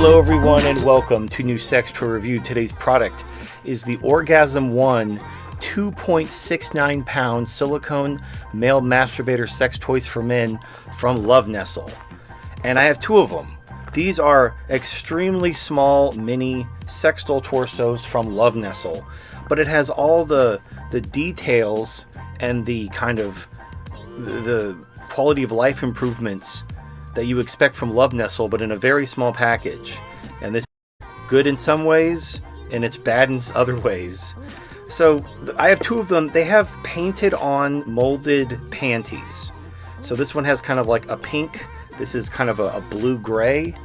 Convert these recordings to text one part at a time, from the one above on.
Hello everyone and welcome to new sex toy review. Today's product is the Orgasm One 2.69 pound silicone male masturbator sex toys for men from Love Nestle. And I have two of them. These are extremely small mini sex doll torsos from Love Nestle, but it has all the details and the kind of the quality of life improvements that you expect from Love Nestle, but in a very small package. And this is good in some ways and it's bad in other ways. So I have two of them. They have painted on molded panties. So this one has kind of like a pink, this is kind of a blue gray,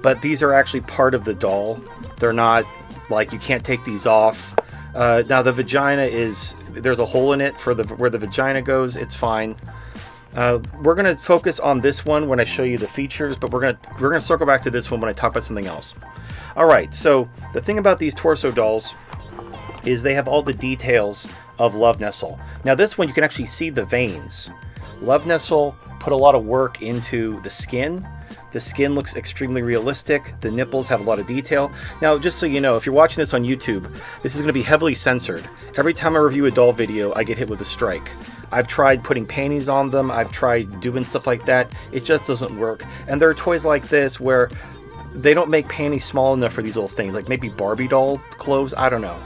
but these are actually part of the doll. They're not like, you can't take these off. Now the vagina is, there's a hole in it for where the vagina goes. It's fine. We're going to focus on this one when I show you the features, but we're going to circle back to this one when I talk about something else. All right, so the thing about these torso dolls is they have all the details of Love Nestle. Now this one, you can actually see the veins. Love Nestle put a lot of work into the skin. The skin looks extremely realistic. The nipples have a lot of detail. Now, just so you know, if you're watching this on YouTube, this is going to be heavily censored. Every time I review a doll video, I get hit with a strike. I've tried putting panties on them. I've tried doing stuff like that. It just doesn't work. And there are toys like this where they don't make panties small enough for these little things, like maybe Barbie doll clothes. I don't know.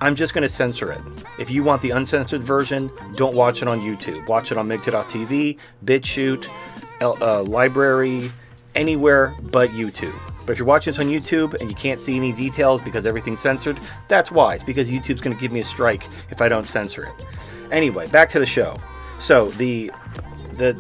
I'm just going to censor it. If you want the uncensored version, don't watch it on YouTube. Watch it on MGTOW.TV, BitChute, Library, anywhere but YouTube. But if you're watching this on YouTube and you can't see any details because everything's censored, that's why. It's because YouTube's going to give me a strike if I don't censor it. Anyway, back to the show. So the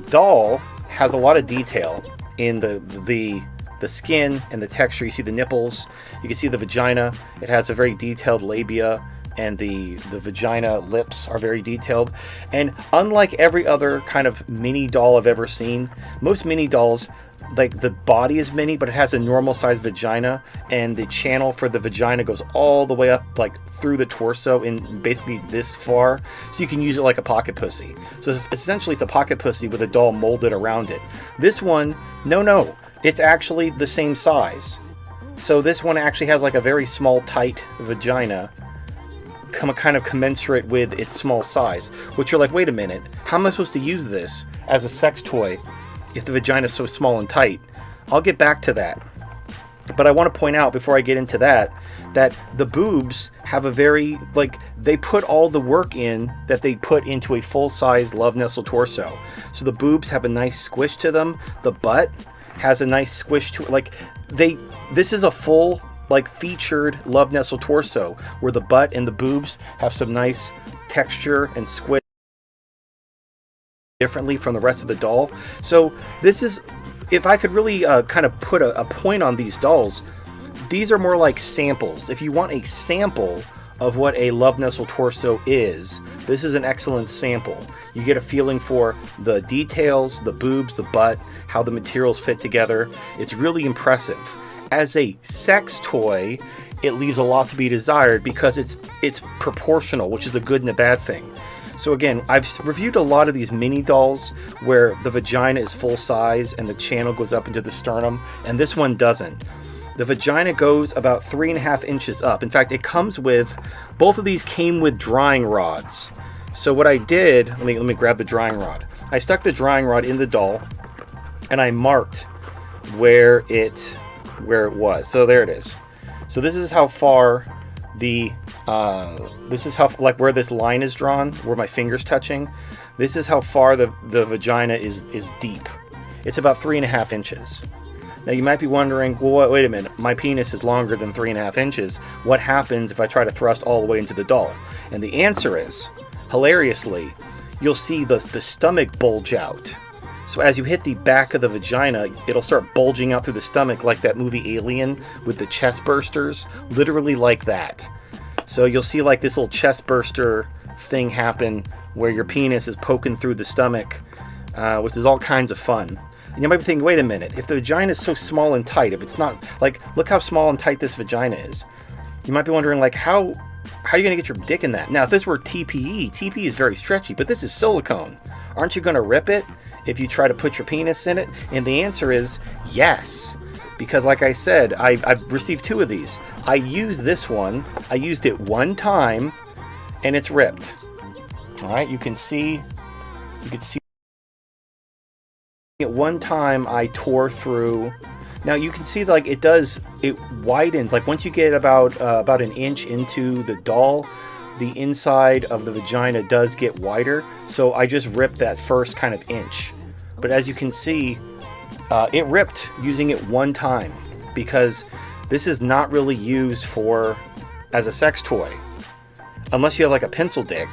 doll has a lot of detail in the skin and the texture. You see the nipples, you can see the vagina. It has a very detailed labia, and the vagina lips are very detailed. And unlike every other kind of mini doll I've ever seen, most mini dolls, like the body is mini, but it has a normal sized vagina, and the channel for the vagina goes all the way up, like through the torso, in basically this far, so you can use it like a pocket pussy. So essentially it's a pocket pussy with a doll molded around it. This one, no, it's actually the same size. So this one actually has like a very small, tight vagina, kind of commensurate with its small size, which you're like, wait a minute, how am I supposed to use this as a sex toy if the vagina is so small and tight? I'll get back to that. But I want to point out before I get into that the boobs have a very, like, they put all the work in that they put into a full-size Love Nestle torso. So the boobs have a nice squish to them. The butt has a nice squish to it. Like, this is a full, like, featured Love Nestle torso where the butt and the boobs have some nice texture and squish differently from the rest of the doll. So this is, if I could really kind of put a point on these dolls, these are more like samples. If you want a sample of what a Love Nestle torso is, this is an excellent sample. You get a feeling for the details, the boobs, the butt, how the materials fit together. It's really impressive. As a sex toy, it leaves a lot to be desired because it's proportional, which is a good and a bad thing. So again, I've reviewed a lot of these mini dolls where the vagina is full size and the channel goes up into the sternum, and this one doesn't. The vagina goes about 3.5 inches up. In fact, it comes with, both of these came with drying rods. So what I did, let me grab the drying rod. I stuck the drying rod in the doll and I marked where it was. So there it is. So this is how far this is how, like, where this line is drawn, where my finger's touching. This is how far the vagina is deep. It's about 3.5 inches. Now you might be wondering, well, wait a minute, my penis is longer than 3.5 inches. What happens if I try to thrust all the way into the doll? And the answer is, hilariously, you'll see the stomach bulge out. So as you hit the back of the vagina, it'll start bulging out through the stomach like that movie Alien with the chest bursters, literally like that. So you'll see like this little chest burster thing happen where your penis is poking through the stomach, which is all kinds of fun. And you might be thinking, wait a minute, if the vagina is so small and tight, if it's not, like, look how small and tight this vagina is. You might be wondering, like, how are you going to get your dick in that? Now, if this were TPE is very stretchy, but this is silicone. Aren't you going to rip it if you try to put your penis in it? And the answer is yes, because like I said, I've received 2 of these. I used this one. I used it one time, and it's ripped. All right, you can see at one time I tore through. Now you can see like it widens. Like once you get about an inch into the doll, the inside of the vagina does get wider. So I just ripped that first kind of inch. But as you can see, it ripped using it one time, because this is not really used as a sex toy, unless you have like a pencil dick.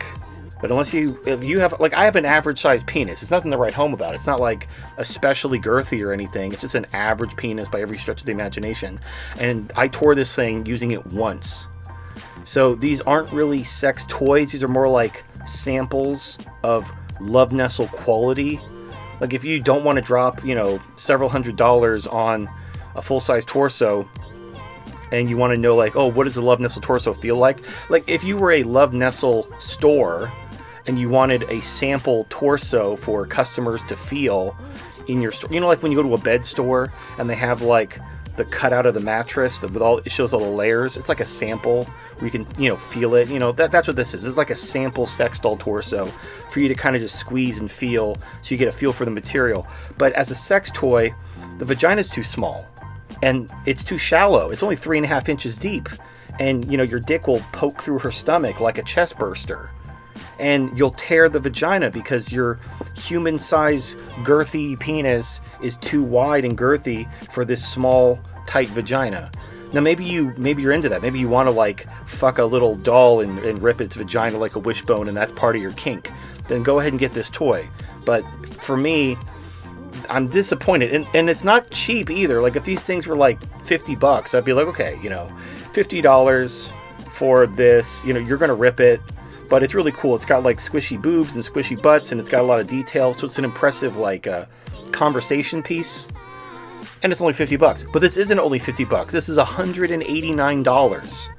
But if you have, like, I have an average sized penis. It's nothing to write home about. It's not like especially girthy or anything. It's just an average penis by every stretch of the imagination. And I tore this thing using it once. So these aren't really sex toys. These are more like samples of Love Nestle quality. Like if you don't want to drop, several $100s on a full-size torso, and you want to know like, oh, what does a Love Nestle torso feel like? Like if you were a Love Nestle store and you wanted a sample torso for customers to feel in your store, like when you go to a bed store and they have like the cutout of the mattress with it shows all the layers. It's like a sample where you can, feel it. That's what this is. It's like a sample sex doll torso for you to kind of just squeeze and feel, so you get a feel for the material. But as a sex toy, the vagina is too small and it's too shallow. It's only 3.5 inches deep, and your dick will poke through her stomach like a chest burster. And you'll tear the vagina because your human size girthy penis is too wide and girthy for this small tight vagina. Now maybe you're into that. Maybe you want to like fuck a little doll and rip its vagina like a wishbone, and that's part of your kink. Then go ahead and get this toy. But for me, I'm disappointed, and it's not cheap either. Like if these things were like $50, I'd be like, okay, $50 for this, you're gonna rip it. But it's really cool. It's got like squishy boobs and squishy butts, and it's got a lot of detail. So it's an impressive like conversation piece. And it's only $50. But this isn't only $50. This is $189.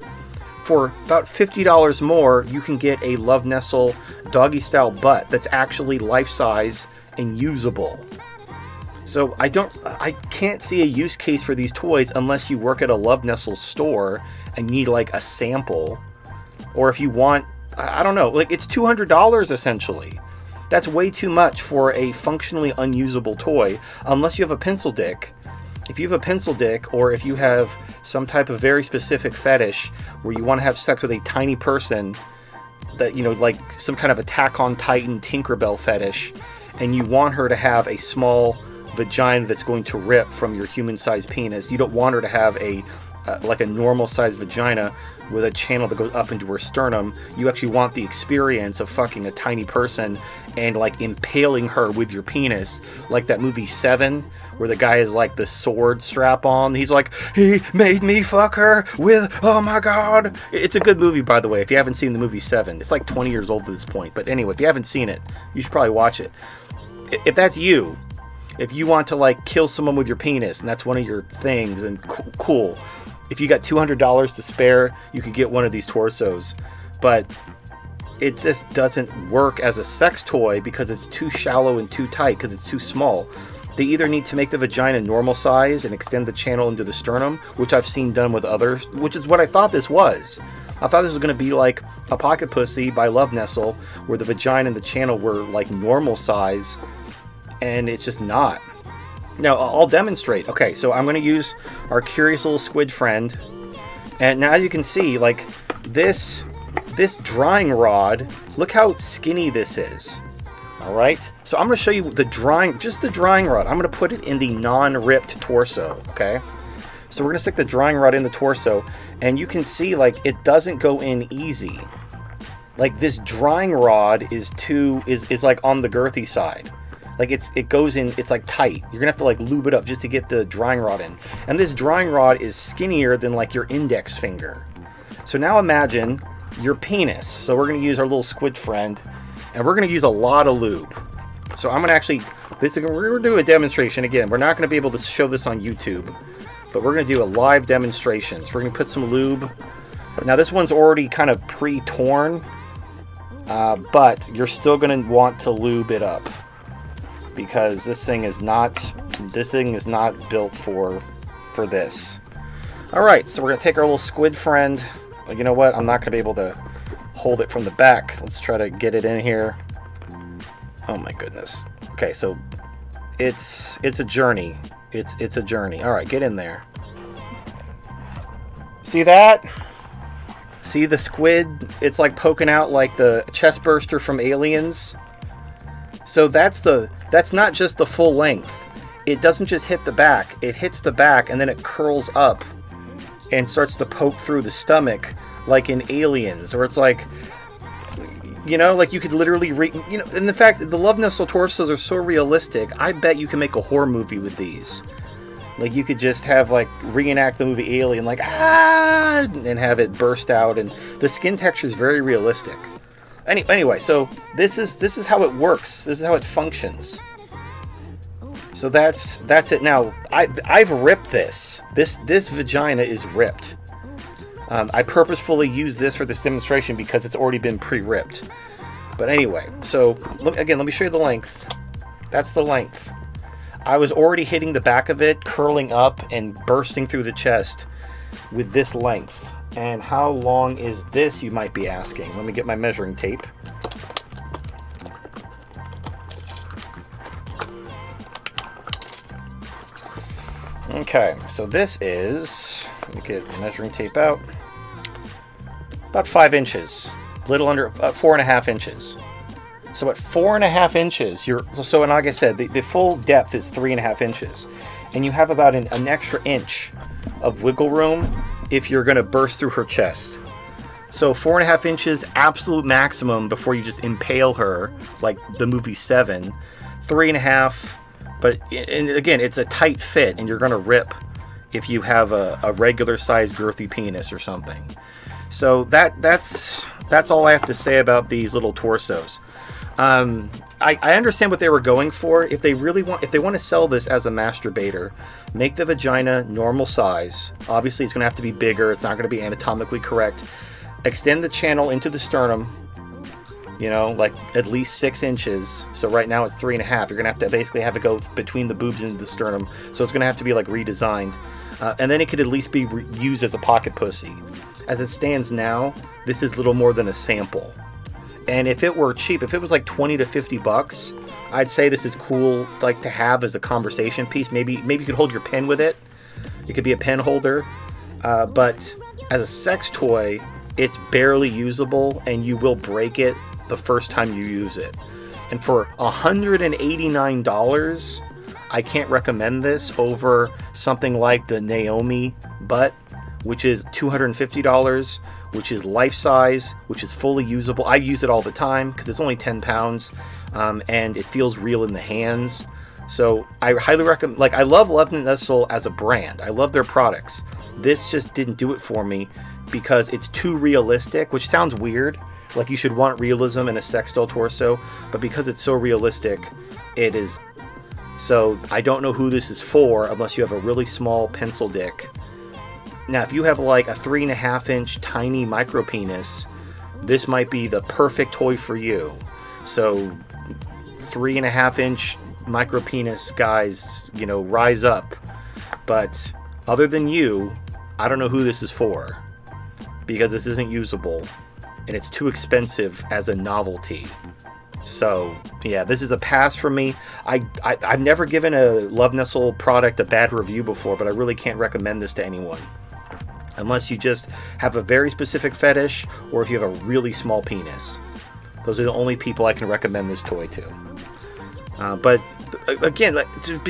For about $50 more, you can get a Love Nestle doggy style butt that's actually life size and usable. So I can't see a use case for these toys unless you work at a Love Nestle store and you need like a sample, or if you want, I don't know, like it's $200 essentially. That's way too much for a functionally unusable toy, unless you have a pencil dick. If you have a pencil dick, or if you have some type of very specific fetish where you want to have sex with a tiny person, that, like some kind of Attack on Titan Tinkerbell fetish, and you want her to have a small vagina that's going to rip from your human-sized penis. You don't want her to have like a normal-sized vagina with a channel that goes up into her sternum. You actually want the experience of fucking a tiny person and like impaling her with your penis, like that movie Seven, where the guy is like the sword strap on. He's like, he made me fuck her with, oh my god. It's a good movie, by the way, if you haven't seen the movie Seven. It's like 20 years old at this point, but anyway, if you haven't seen it, you should probably watch it. If that's you, if you want to like kill someone with your penis and that's one of your things, and cool. If you got $200 to spare, you could get one of these torsos. But it just doesn't work as a sex toy because it's too shallow and too tight, because it's too small. They either need to make the vagina normal size and extend the channel into the sternum, which I've seen done with others, which is what I thought this was. I thought this was going to be like a Pocket Pussy by Love Nestle, where the vagina and the channel were like normal size, and it's just not. Now, I'll demonstrate. Okay, so I'm going to use our curious little squid friend. And now as you can see, like this drying rod, look how skinny this is. All right, so I'm going to show you just the drying rod. I'm going to put it in the non-ripped torso, okay? So we're going to stick the drying rod in the torso, and you can see like it doesn't go in easy. Like this drying rod is like on the girthy side. Like it goes in, it's like tight. You're gonna have to like lube it up just to get the drying rod in. And this drying rod is skinnier than like your index finger. So now imagine your penis. So we're gonna use our little squid friend, and we're gonna use a lot of lube. So I'm gonna we're gonna do a demonstration again. We're not gonna be able to show this on YouTube, but we're gonna do a live demonstration. So we're gonna put some lube. Now this one's already kind of pre-torn, but you're still gonna want to lube it up, because this thing is not built for for this. All right, so we're gonna take our little squid friend. Well, you know what? I'm not gonna be able to hold it from the back. Let's try to get it in here. Oh my goodness. Okay, so it's a journey. It's a journey. All right, get in there. See that? See the squid? It's like poking out like the chest burster from Aliens. So that's not just the full length. It doesn't just hit the back. It hits the back and then it curls up and starts to poke through the stomach like in Aliens, or it's like, you know, like you could literally and the fact that the Love Nestle torsos are so realistic, I bet you can make a horror movie with these. Like you could just have like reenact the movie Alien, like and have it burst out, and the skin texture is very realistic. Anyway, so this is how it works. This is how it functions. So that's it. Now I've ripped this. This vagina is ripped. I purposefully use this for this demonstration because it's already been pre-ripped. But anyway, so again, let me show you the length. That's the length. I was already hitting the back of it, curling up and bursting through the chest with this length. And how long is this, you might be asking? Let me get my measuring tape. Okay, so this is, let me get the measuring tape out, about 5 inches, a little under 4.5 inches. So at 4.5 inches, so and like I said, the full depth is 3.5 inches, and you have about an extra inch of wiggle room if you're going to burst through her chest. So 4.5 inches, absolute maximum before you just impale her like the movie Seven. 3.5, but and again, it's a tight fit, and you're going to rip if you have a regular sized girthy penis or something. So that's all I have to say about these little torsos. I understand what they were going for. If they want to sell this as a masturbator, make the vagina normal size. Obviously, it's going to have to be bigger. It's not going to be anatomically correct. Extend the channel into the sternum, you know, like at least 6 inches. So right now it's 3.5. You're going to have to basically have it go between the boobs into the sternum. So it's going to have to be like redesigned. And then it could at least be used as a pocket pussy. As it stands now, this is little more than a sample. And if it were cheap, if it was like 20 to 50 bucks, I'd say this is cool, like to have as a conversation piece. Maybe you could hold your pen with it. It could be a pen holder. But as a sex toy, it's barely usable, and you will break it the first time you use it. And for $189, I can't recommend this over something like the Naomi butt, which is $250. Which is life size, which is fully usable. I use it all the time because it's only 10 pounds and it feels real in the hands. So I highly recommend, like, I love Love Nestle as a brand. I love their products. This just didn't do it for me because it's too realistic, which sounds weird. Like you should want realism in a sex doll torso, but because it's so realistic, it is. So I don't know who this is for unless you have a really small pencil dick. Now, if you have like a 3.5 inch tiny micro penis, this might be the perfect toy for you. So 3.5 inch micro penis guys, you know, rise up. But other than you, I don't know who this is for because this isn't usable and it's too expensive as a novelty. So yeah, this is a pass for me. I've never given a Love Nestle product a bad review before, but I really can't recommend this to anyone. Unless you just have a very specific fetish or if you have a really small penis. Those are the only people I can recommend this toy to. But again,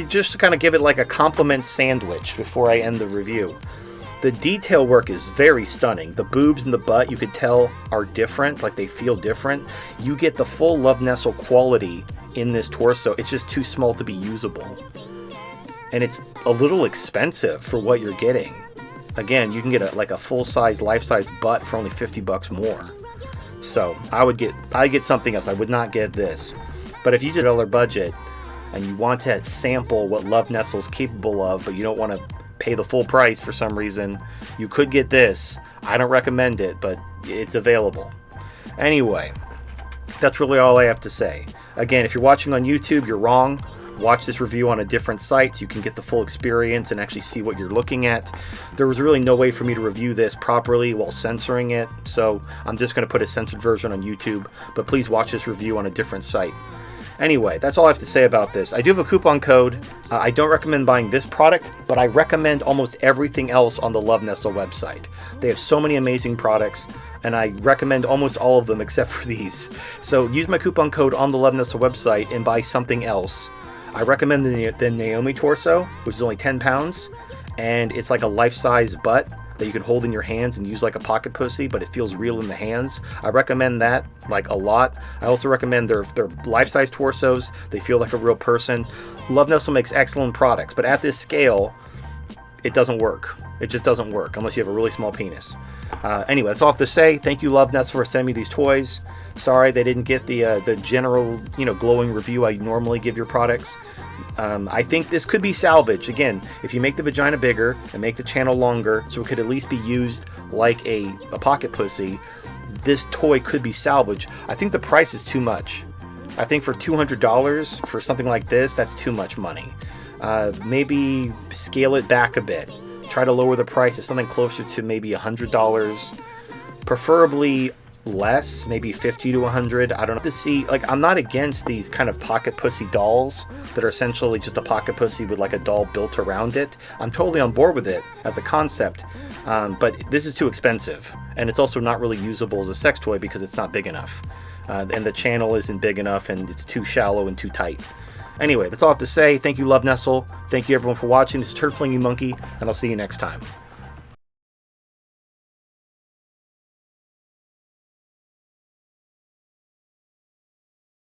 just to kind of give it like a compliment sandwich before I end the review. The detail work is very stunning. The boobs and the butt, you could tell, are different, like they feel different. You get the full Love Nestle quality in this torso. It's just too small to be usable. And it's a little expensive for what you're getting. Again, you can get a full-size, life-size butt for only 50 bucks more. So I'd get something else. I would not get this. But if you did a $1 budget and you want to sample what Love Nestle is capable of, but you don't want to pay the full price for some reason, you could get this. I don't recommend it, but it's available. Anyway, that's really all I have to say. Again, if you're watching on YouTube, you're wrong. watch this review on a different site so you can get the full experience and actually see what you're looking at. There was really no way for me to review this properly while censoring it, so I'm just going to put a censored version on YouTube, but please watch this review on a different site. Anyway, that's all I have to say about this. I do have a coupon code. I don't recommend buying this product, but I recommend almost everything else on the Love Nestle website. They have so many amazing products, and I recommend almost all of them except for these. So use my coupon code on the Love Nestle website and buy something else. I recommend the Naomi Torso, which is only 10 pounds, and it's like a life-size butt that you can hold in your hands and use like a pocket pussy, but it feels real in the hands. I recommend that like a lot. I also recommend their life-size torsos. They feel like a real person. Love Nestle makes excellent products, but at this scale, it doesn't work. It just doesn't work unless you have a really small penis. Anyway, that's all I have to say. Thank you, Love Nestle, for sending me these toys. Sorry they didn't get the general, glowing review I normally give your products. I think this could be salvaged. Again, if you make the vagina bigger and make the channel longer so it could at least be used like a pocket pussy, this toy could be salvaged. I think the price is too much. I think for $200 for something like this, that's too much money. Maybe scale it back a bit. Try to lower the price to something closer to maybe $100. Preferably less, maybe 50 to 100. I don't know. To see, like, I'm not against these kind of pocket pussy dolls that are essentially just a pocket pussy with like a doll built around it. I'm totally on board with it as a concept, but this is too expensive, and it's also not really usable as a sex toy because it's not big enough, and the channel isn't big enough, and it's too shallow and too tight. Anyway, that's all I have to say. Thank you, Love Nestle. Thank you, everyone, for watching. This is Turd Flinging Monkey, and I'll see you next time.